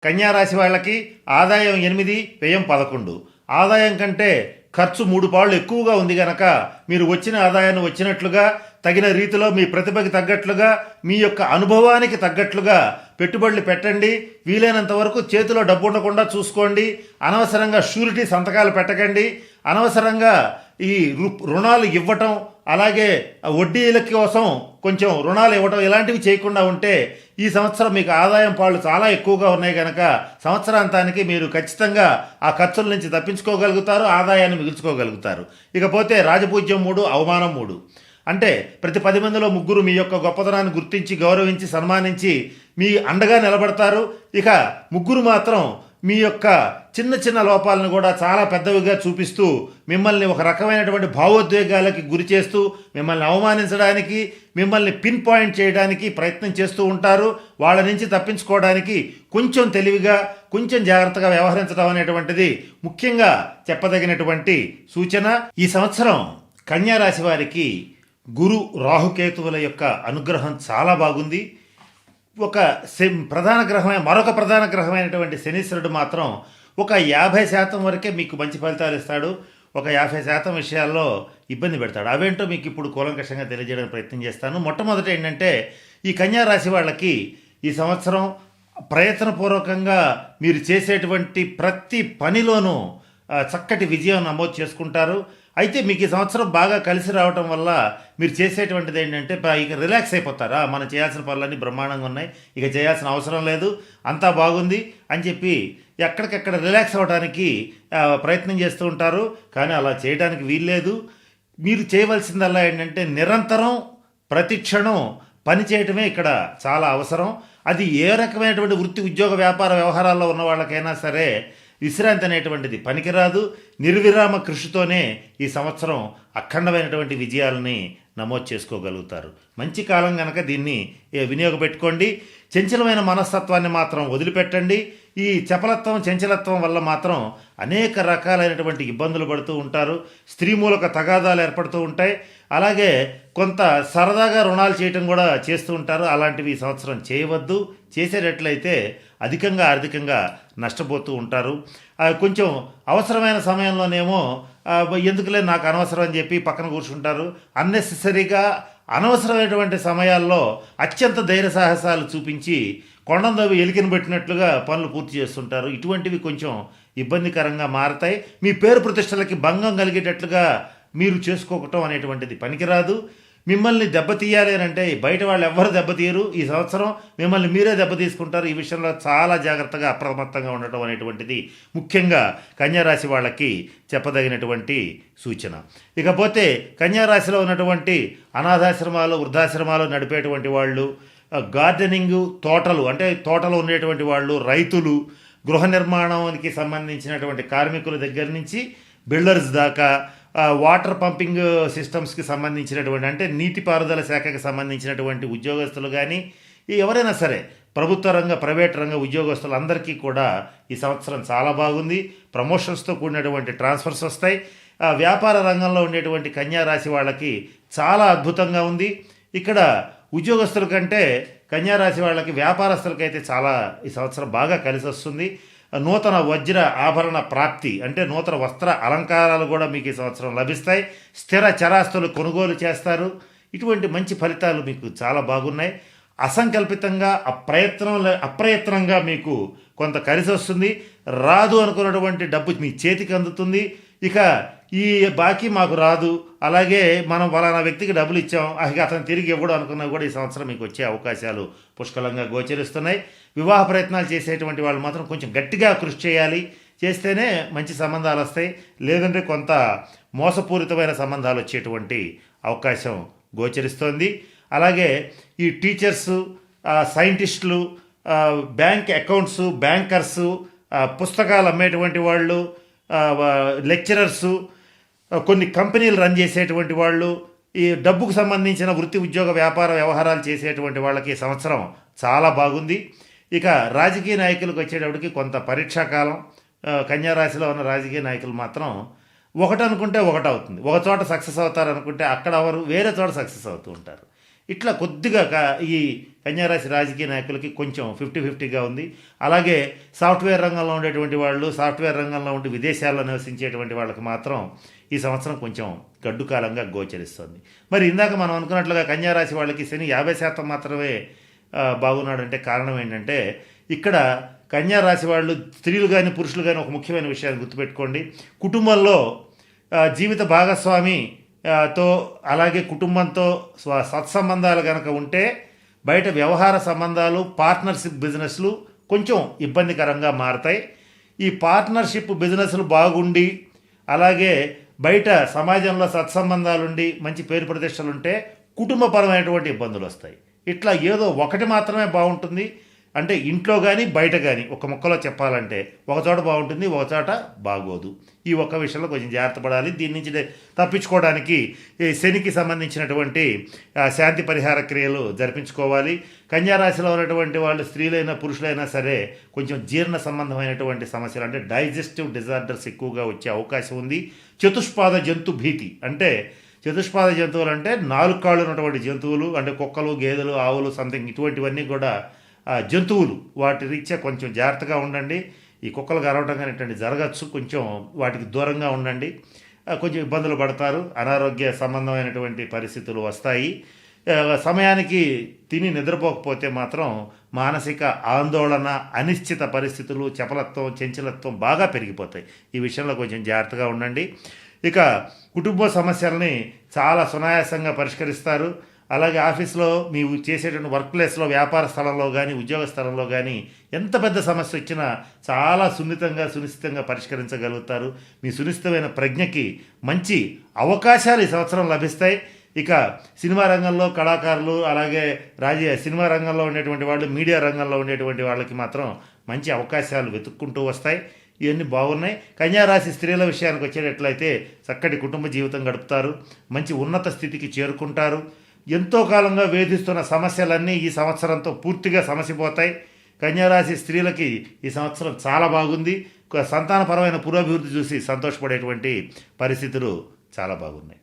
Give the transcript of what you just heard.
కన్యా రాశి వాళ్ళకి ఆదాయం 8, వ్యయం 11. ఆదాయం కంటే ఖర్చు 3 పాళ్ళు ఎక్కువగా ఉంది గనక మీరు వచ్చిన ఆదాయాన్ని వచ్చినట్లుగా తగిన రీతిలో మీ ప్రతిభకి తగ్గట్లుగా మీ యొక్క అనుభవానికి తగ్గట్లుగా పెట్టుబడులు పెట్టండి. వీలైనంత వరకు చేతిలో డబ్బు ఉండకుండా చూసుకోండి. అనవసరంగా షూరిటీ సంతకాలు పెట్టకండి. అనవసరంగా ఈ రుణాలు ఇవ్వటం, అలాగే వడ్డీల కోసం కొంచెం రుణాలు ఇవ్వటం ఇలాంటివి చేయకుండా ఉంటే ఈ సంవత్సరం మీకు ఆదాయం పాళ్ళు చాలా ఎక్కువగా ఉన్నాయి కనుక సంవత్సరాంతానికి మీరు ఖచ్చితంగా ఆ ఖర్చుల నుంచి తప్పించుకోగలుగుతారు, ఆదాయాన్ని మిగుల్చుకోగలుగుతారు. ఇకపోతే రాజపూజ్యం 3, అవమానం 3. అంటే ప్రతి 10 మందిలో 3 మీ యొక్క గొప్పతనాన్ని గుర్తించి గౌరవించి సన్మానించి మీ అండగా నిలబడతారు. ఇక 3 మాత్రం మీ యొక్క చిన్న చిన్న లోపాలను కూడా చాలా పెద్దవిగా చూపిస్తూ మిమ్మల్ని ఒక రకమైనటువంటి భావోద్వేగాలకి గురి చేస్తూ మిమ్మల్ని అవమానించడానికి, మిమ్మల్ని పిన్ పాయింట్ చేయడానికి ప్రయత్నం చేస్తూ ఉంటారు. వాళ్ళ నుంచి తప్పించుకోవడానికి కొంచెం తెలివిగా, కొంచెం జాగ్రత్తగా వ్యవహరించడం అనేటువంటిది ముఖ్యంగా చెప్పదగినటువంటి సూచన. ఈ సంవత్సరం కన్యా రాశి వారికి గురు రాహుకేతువుల యొక్క అనుగ్రహం చాలా బాగుంది. మరొక ప్రధాన గ్రహమైనటువంటి శనీశ్వరుడు మాత్రం ఒక 50% వరకే మీకు మంచి ఫలితాలు ఇస్తాడు. ఒక 50% విషయాల్లో ఇబ్బంది పెడతాడు. అవేంటో మీకు ఇప్పుడు కూలంకషంగా తెలియజేయడానికి ప్రయత్నం చేస్తాను. మొట్టమొదటి ఏంటంటే, ఈ కన్యా రాశి వాళ్ళకి ఈ సంవత్సరం ప్రయత్నపూర్వకంగా మీరు చేసేటువంటి ప్రతి పనిలోనూ చక్కటి విజయం నమోదు చేసుకుంటారు. అయితే మీకు ఈ సంవత్సరం బాగా కలిసి రావటం వల్ల మీరు చేసేటువంటిది ఏంటంటే, ఇక రిలాక్స్ అయిపోతారా, మనం చేయాల్సిన పనులన్నీ బ్రహ్మాండంగా ఉన్నాయి, ఇక చేయాల్సిన అవసరం లేదు, అంతా బాగుంది అని చెప్పి ఎక్కడికెక్కడ రిలాక్స్ అవ్వడానికి ప్రయత్నం చేస్తూ ఉంటారు. కానీ అలా చేయడానికి వీల్లేదు. మీరు చేయవలసిందల్లా ఏంటంటే నిరంతరం ప్రతి క్షణం పని చేయటమే ఇక్కడ చాలా అవసరం. అది ఏ రకమైనటువంటి వృత్తి, ఉద్యోగ, వ్యాపార వ్యవహారాల్లో ఉన్న వాళ్ళకైనా సరే విశ్రాంతి అనేటువంటిది పనికిరాదు. నిర్విరామ కృషితోనే ఈ సంవత్సరం అఖండమైనటువంటి విజయాలని నమోదు చేసుకోగలుగుతారు. మంచి కాలం కనుక దీన్ని వినియోగపెట్టుకోండి. చంచలమైన మనస్తత్వాన్ని మాత్రం వదిలిపెట్టండి. ఈ చపలత్వం, చంచలత్వం వల్ల మాత్రం అనేక రకాలైనటువంటి ఇబ్బందులు పడుతూ ఉంటారు. స్త్రీ మూలక తగాదాలు ఏర్పడుతూ ఉంటాయి. అలాగే కొంత సరదాగా రుణాలు చేయటం కూడా చేస్తూ ఉంటారు. అలాంటివి ఈ సంవత్సరం చేయవద్దు. చేసేటట్లయితే అధికంగా ఆర్థికంగా నష్టపోతూ ఉంటారు. కొంచెం అవసరమైన సమయంలోనేమో ఎందుకులే నాకు అనవసరం అని చెప్పి పక్కన కూర్చుంటారు. అన్నెసెసరీగా అనవసరమైనటువంటి సమయాల్లో అత్యంత ధైర్య సాహసాలు చూపించి కొండందవి ఎలికిని పెట్టినట్లుగా పనులు పూర్తి చేస్తుంటారు. ఇటువంటివి కొంచెం ఇబ్బందికరంగా మారతాయి. మీ పేరు ప్రతిష్టలకి భంగం కలిగేటట్లుగా మీరు చేసుకోవటం అనేటువంటిది పనికిరాదు. మిమ్మల్ని దెబ్బతీయాలి అని అంటే బయట వాళ్ళు ఎవ్వరు దెబ్బతీయరు. ఈ సంవత్సరం మిమ్మల్ని మీరే దెబ్బతీసుకుంటారు. ఈ విషయంలో చాలా జాగ్రత్తగా అప్రమత్తంగా ఉండటం అనేటువంటిది ముఖ్యంగా కన్యారాశి వాళ్ళకి చెప్పదగినటువంటి సూచన. ఇకపోతే కన్యారాశిలో ఉన్నటువంటి అనాథాశ్రమాలు, వృద్ధాశ్రమాలు నడిపేటువంటి వాళ్ళు, గార్డెనింగ్, తోటలు అంటే తోటలు ఉండేటువంటి వాళ్ళు, రైతులు, గృహ నిర్మాణానికి సంబంధించినటువంటి కార్మికుల దగ్గర నుంచి బిల్డర్స్ దాకా, వాటర్ పంపింగ్ సిస్టమ్స్కి సంబంధించినటువంటి అంటే నీటిపారుదల శాఖకి సంబంధించినటువంటి ఉద్యోగస్తులు కానీ ఎవరైనా సరే ప్రభుత్వ రంగ, ప్రైవేట్ రంగ ఉద్యోగస్తులందరికీ కూడా ఈ సంవత్సరం చాలా బాగుంది. ప్రమోషన్స్తో కూడినటువంటి ట్రాన్స్ఫర్స్ వస్తాయి. వ్యాపార రంగంలో ఉండేటువంటి కన్యా రాశి వాళ్ళకి చాలా అద్భుతంగా ఉంది. ఇక్కడ ఉద్యోగస్తుల కంటే కన్యా రాశి వాళ్ళకి, వ్యాపారస్తులకైతే చాలా ఈ సంవత్సరం బాగా కలిసి వస్తుంది. నూతన వజ్ర ఆభరణ ప్రాప్తి అంటే నూతన వస్త్ర అలంకారాలు కూడా మీకు ఈ సంవత్సరం లభిస్తాయి. స్థిర చరాస్తులు కొనుగోలు చేస్తారు. ఇటువంటి మంచి ఫలితాలు మీకు చాలా బాగున్నాయి. అసంకల్పితంగా అప్రయత్నంగా మీకు కొంత కలిసి వస్తుంది. రాదు అనుకున్నటువంటి డబ్బు మీ చేతికి అందుతుంది. ఇక ఈ బాకీ మాకు రాదు, అలాగే మనం ఫలానా వ్యక్తికి డబ్బులు ఇచ్చాం, అతను తిరిగి ఇవ్వడం అనుకున్నా కూడా ఈ సంవత్సరం మీకు వచ్చే అవకాశాలు పుష్కలంగా గోచరిస్తున్నాయి. వివాహ ప్రయత్నాలు చేసేటువంటి వాళ్ళు మాత్రం కొంచెం గట్టిగా కృషి చేయాలి. చేస్తేనే మంచి సంబంధాలు వస్తాయి. లేదంటే కొంత మోసపూరితమైన సంబంధాలు వచ్చేటువంటి అవకాశం గోచరిస్తోంది. అలాగే ఈ టీచర్సు, సైంటిస్టులు, బ్యాంక్ అకౌంట్సు, బ్యాంకర్సు, పుస్తకాలు అమ్మేటువంటి వాళ్ళు, లెక్చరర్సు, కొన్ని కంపెనీలు రన్ చేసేటువంటి వాళ్ళు, ఈ డబ్బుకు సంబంధించిన వృత్తి, ఉద్యోగ, వ్యాపార వ్యవహారాలు చేసేటువంటి వాళ్ళకి సంవత్సరం చాలా బాగుంది. ఇక రాజకీయ నాయకులకు వచ్చేటప్పటికి కొంత పరీక్షాకాలం. కన్యారాశిలో ఉన్న రాజకీయ నాయకులు మాత్రం ఒకటి అనుకుంటే ఒకటి అవుతుంది. ఒక చోట సక్సెస్ అవుతారు అనుకుంటే అక్కడ ఎవరు వేరే చోట సక్సెస్ అవుతూ ఉంటారు. ఇట్లా కొద్దిగా ఈ కన్యారాశి రాజకీయ నాయకులకి కొంచెం 50-50గా ఉంది. అలాగే సాఫ్ట్వేర్ రంగంలో ఉండేటువంటి వాళ్ళు, సాఫ్ట్వేర్ రంగంలో ఉండి విదేశాల్లో నివసించేటువంటి వాళ్ళకి మాత్రం ఈ సంవత్సరం కొంచెం గడ్డు కాలంగా గోచరిస్తుంది. మరి ఇందాక మనం అనుకున్నట్లుగా కన్యారాశి వాళ్ళకి శని 50% మాత్రమే బాగున్నాడంటే కారణం ఏంటంటే, ఇక్కడ కన్యారాశి వాళ్ళు స్త్రీలు కానీ పురుషులు కానీ ఒక ముఖ్యమైన విషయాన్ని గుర్తుపెట్టుకోండి. కుటుంబంలో జీవిత భాగస్వామి తో అలాగే కుటుంబంతో సత్సంబంధాలు కనుక ఉంటే బయట వ్యవహార సంబంధాలు, పార్ట్నర్షిప్ బిజినెస్లు కొంచెం ఇబ్బందికరంగా మారతాయి. ఈ పార్ట్నర్షిప్ బిజినెస్లు బాగుండి అలాగే బయట సమాజంలో సత్సంబంధాలుండి మంచి పేరు ప్రతిష్టలు ఉంటే కుటుంబపరమైనటువంటి ఇబ్బందులు వస్తాయి. ఇట్లా ఏదో ఒకటి మాత్రమే బాగుంటుంది. అంటే ఇంట్లో కానీ బయట కానీ ఒక ముక్కలో చెప్పాలంటే ఒకచోట బాగుంటుంది, ఒకచోట బాగోదు. ఈ ఒక్క విషయంలో కొంచెం జాగ్రత్త పడాలి. దీని నుంచి తప్పించుకోవడానికి శనికి సంబంధించినటువంటి శాంతి పరిహార క్రియలు జరిపించుకోవాలి. కన్యారాశిలో ఉన్నటువంటి వాళ్ళు స్త్రీలైనా పురుషులైనా సరే కొంచెం జీర్ణ సంబంధమైనటువంటి సమస్యలు అంటే డైజెస్టివ్ డిజార్డర్స్ ఎక్కువగా వచ్చే అవకాశం ఉంది. చతుష్పాద జంతు భీతి అంటే చతుష్పాద జంతువులు అంటే 4 కాళ్ళు ఉన్నటువంటి జంతువులు అంటే కుక్కలు, గేదెలు, ఆవులు సంథింగ్ ఇటువంటివన్నీ కూడా జంతువులు. వాటి రీత్యా కొంచెం జాగ్రత్తగా ఉండండి. ఈ కుక్కలు కరవటం కానీ ఇటువంటి జరగచ్చు. కొంచెం వాటికి దూరంగా ఉండండి. కొంచెం ఇబ్బందులు పడతారు. అనారోగ్య సంబంధమైనటువంటి పరిస్థితులు వస్తాయి. సమయానికి తిని నిద్రపోకపోతే మాత్రం మానసిక ఆందోళన, అనిశ్చిత పరిస్థితులు, చపలత్వం, చంచలత్వం బాగా పెరిగిపోతాయి. ఈ విషయంలో కొంచెం జాగ్రత్తగా ఉండండి. ఇక కుటుంబ సమస్యల్ని చాలా సునాయాసంగా పరిష్కరిస్తారు. అలాగే ఆఫీస్లో మీరు చేసేటువంటి వర్క్ ప్లేస్లో, వ్యాపార స్థలంలో కానీ, ఉద్యోగ స్థలంలో కానీ ఎంత పెద్ద సమస్య వచ్చినా చాలా సునిశ్చితంగా పరిష్కరించగలుగుతారు. మీ సునిశ్చితమైన ప్రజ్ఞకి మంచి అవకాశాలు ఈ సంవత్సరం లభిస్తాయి. ఇక సినిమా రంగంలో కళాకారులు, అలాగే సినిమా రంగంలో ఉండేటువంటి వాళ్ళు, మీడియా రంగంలో ఉండేటువంటి వాళ్ళకి మాత్రం మంచి అవకాశాలు వెతుక్కుంటూ వస్తాయి. ఇవన్నీ బాగున్నాయి. కన్యారాశి స్త్రీల విషయానికి వచ్చేటట్లయితే చక్కటి కుటుంబ జీవితం గడుపుతారు. మంచి ఉన్నత స్థితికి చేరుకుంటారు. ఎంతో కాలంగా వేధిస్తున్న సమస్యలన్నీ ఈ సంవత్సరంతో పూర్తిగా సమసిపోతాయి. కన్యారాశి స్త్రీలకి ఈ సంవత్సరం చాలా బాగుంది. సంతానపరమైన పురోభివృద్ధి చూసి సంతోషపడేటువంటి పరిస్థితులు చాలా బాగున్నాయి.